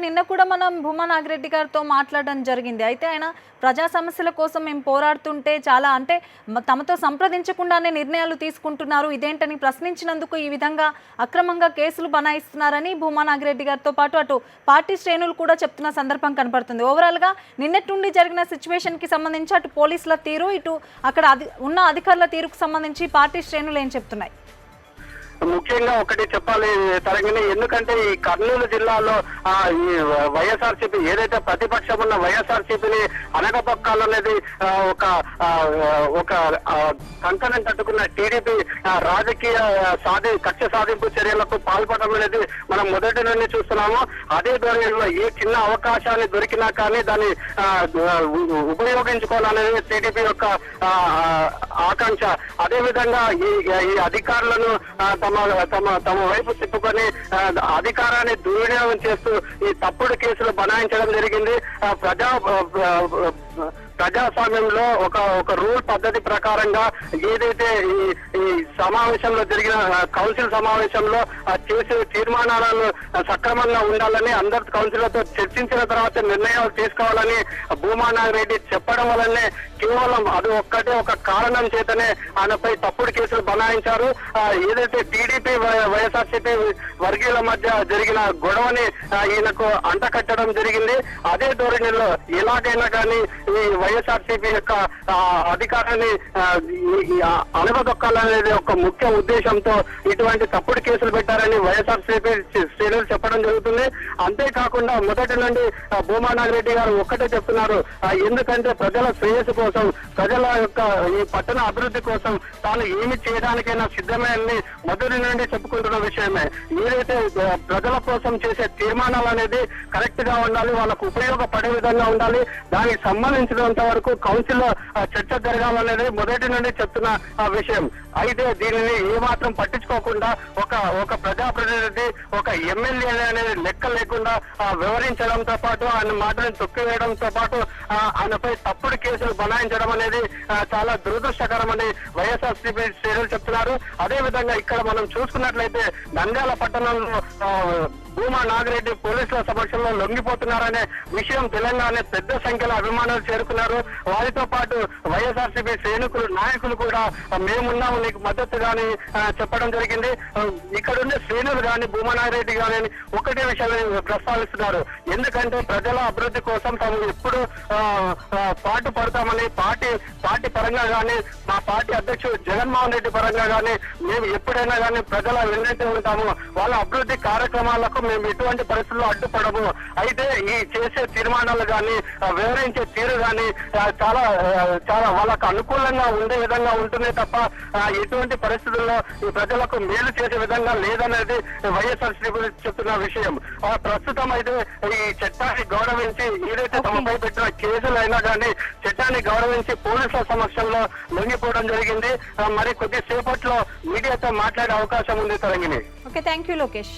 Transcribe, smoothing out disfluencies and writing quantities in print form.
నిన్న కూడా మనం భూమా నాగిరెడ్డి గారితో మాట్లాడడం జరిగింది. అయితే ఆయన ప్రజా సమస్యల కోసం మేము పోరాడుతుంటే చాలా అంటే తమతో సంప్రదించకుండానే నిర్ణయాలు తీసుకుంటున్నారు, ఇదేంటని ప్రశ్నించినందుకు ఈ విధంగా అక్రమంగా కేసులు బనాయిస్తున్నారని భూమా నాగిరెడ్డి గారితో పాటు అటు పార్టీ శ్రేణులు కూడా చెప్తున్న సందర్భం కనపడుతుంది. ఓవరాల్గా నిన్నటి నుండి జరిగిన సిచ్యువేషన్కి సంబంధించి అటు పోలీసుల తీరు, ఇటు అక్కడ ఉన్న అధికారుల తీరుకు సంబంధించి పార్టీ శ్రేణులు ఏం చెప్తున్నాయి? ముఖ్యంగా ఒకటి చెప్పాలి తరంగిణి, ఎందుకంటే ఈ కర్నూలు జిల్లాలో ఈ వైఎస్ఆర్సీపీ ఏదైతే ప్రతిపక్షం ఉన్న వైఎస్ఆర్సీపీని అనగపక్కాలనేది ఒక కంకణం కట్టుకున్న టీడీపీ రాజకీయ కక్ష సాధింపు చర్యలకు పాల్పడడం అనేది మనం మొదటి నుండి చూస్తున్నాము. అదే ధోరణిలో ఏ చిన్న అవకాశాన్ని దొరికినా కానీ దాన్ని ఉపయోగించుకోవాలనేది టీడీపీ యొక్క ఆకాంక్ష. అదే విధంగా ఈ అధికారులను తమ వైపు తిప్పుకొని అధికారాన్ని దుర్వినియోగం చేస్తూ ఈ తప్పుడు కేసులు బనాయించడం జరిగింది. ప్రజాస్వామ్యంలో ఒక రూల్ పద్ధతి ప్రకారంగా ఏదైతే ఈ సమావేశంలో జరిగిన కౌన్సిల్ సమావేశంలో చేసే తీర్మానాలను సక్రమంగా ఉండాలని అందరు కౌన్సిలర్తో చర్చించిన తర్వాత నిర్ణయాలు తీసుకోవాలని భూమా నాగిరెడ్డి చెప్పడం వల్లనే కేవలం అది ఒక్కటే ఒక కారణం చేతనే ఆయనపై తప్పుడు కేసులు బనాయించారు. ఏదైతే టీడీపీ వైఎస్ఆర్సీపీ వర్గీయుల మధ్య జరిగిన గొడవని ఈయనకు అంటకట్టడం జరిగింది. అదే ధోరణిలో ఎలాగైనా కానీ ఈ వైఎస్ఆర్సీపీ యొక్క అధికారాన్ని అణగదొక్కాలనేది ఒక ముఖ్య ఉద్దేశంతో ఇటువంటి తప్పుడు కేసులు పెట్టారని వైఎస్ఆర్సీపీ శ్రేణులు చెప్పడం జరుగుతుంది. అంతేకాకుండా మొదటి నుండి భూమా నాగిరెడ్డి గారు ఒక్కటే చెప్తున్నారు, ఎందుకంటే ప్రజల శ్రేయస్సు కోసం, ప్రజల యొక్క ఈ పట్టణ అభివృద్ధి కోసం తాను ఏమి చేయడానికైనా సిద్ధమే అని మొదటి నుండి చెప్పుకుంటున్న విషయమే. ఏదైతే ప్రజల కోసం చేసే తీర్మానాలు అనేది కరెక్ట్ గా ఉండాలి, వాళ్ళకు ఉపయోగపడే విధంగా ఉండాలి. దానికి సంబంధించినంత వరకు కౌన్సిల్ చర్చ జరగాలనేది మొదటి నుండి చెప్తున్న విషయం. అయితే దీనిని ఏమాత్రం పట్టించుకోకుండా ఒక ప్రజాప్రతినిధి, ఒక ఎమ్మెల్యే అనేది లెక్క లేకుండా వివరించడంతో పాటు ఆయన మాటలను తొక్కివేయడంతో పాటు ఆయనపై తప్పుడు కేసులు బనాయించడం అనేది చాలా దురదృష్టకరమని వైఎస్ఆర్సీపీ శ్రేణులు చెప్తున్నారు. అదే విధంగా ఇక్కడ మనం చూసుకున్నట్లయితే నంద్యాల పట్టణంలో భూమా నాగిరెడ్డి పోలీసుల సమక్షంలో లొంగిపోతున్నారనే విషయం తెలంగాణ పెద్ద సంఖ్యలో అభిమానులు చేరుకున్నారు. వారితో పాటు వైఎస్ఆర్సీపీ సైనికులు, నాయకులు కూడా మేమున్నాము నీకు మద్దతుగాని చెప్పడం జరిగింది. ఇక్కడ ఉండే శ్రేణులు కానీ భూమా నాగిరెడ్డి కానీ ఒకటే విషయాన్ని ప్రస్తావిస్తున్నారు, ఎందుకంటే ప్రజల అభివృద్ధి కోసం తాము ఎప్పుడు పాటు పడతామని పార్టీ పరంగా కానీ మా పార్టీ అధ్యక్షుడు జగన్మోహన్ రెడ్డి పరంగా కానీ మేము ఎప్పుడైనా కానీ ప్రజల వెన్నైతే ఉంటాము, వాళ్ళ అభివృద్ధి కార్యక్రమాలకు మేము ఎటువంటి పరిస్థితుల్లో అడ్డుపడము. అయితే ఈ చేసే తీర్మానాలు కానీ వివరించే తీరు కానీ చాలా వాళ్ళకు అనుకూలంగా ఉండే విధంగా ఉంటుందే తప్ప ఎటువంటి పరిస్థితుల్లో ఈ ప్రజలకు మేలు చేసే విధంగా లేదనేది వైఎస్ఆర్సీపీ చెప్తున్న విషయం. ప్రస్తుతం అయితే ఈ చట్టాన్ని గౌరవించి ఏదైతే తమపై పెట్టిన కేసులు అయినా కానీ చట్టాన్ని గౌరవించి పోలీసుల సమక్షంలో లొంగిపోవడం జరిగింది. మరి కొద్దిసేపట్లో మీడియాతో మాట్లాడే అవకాశం ఉంది Tarangini. Okay, thank you Lokesh.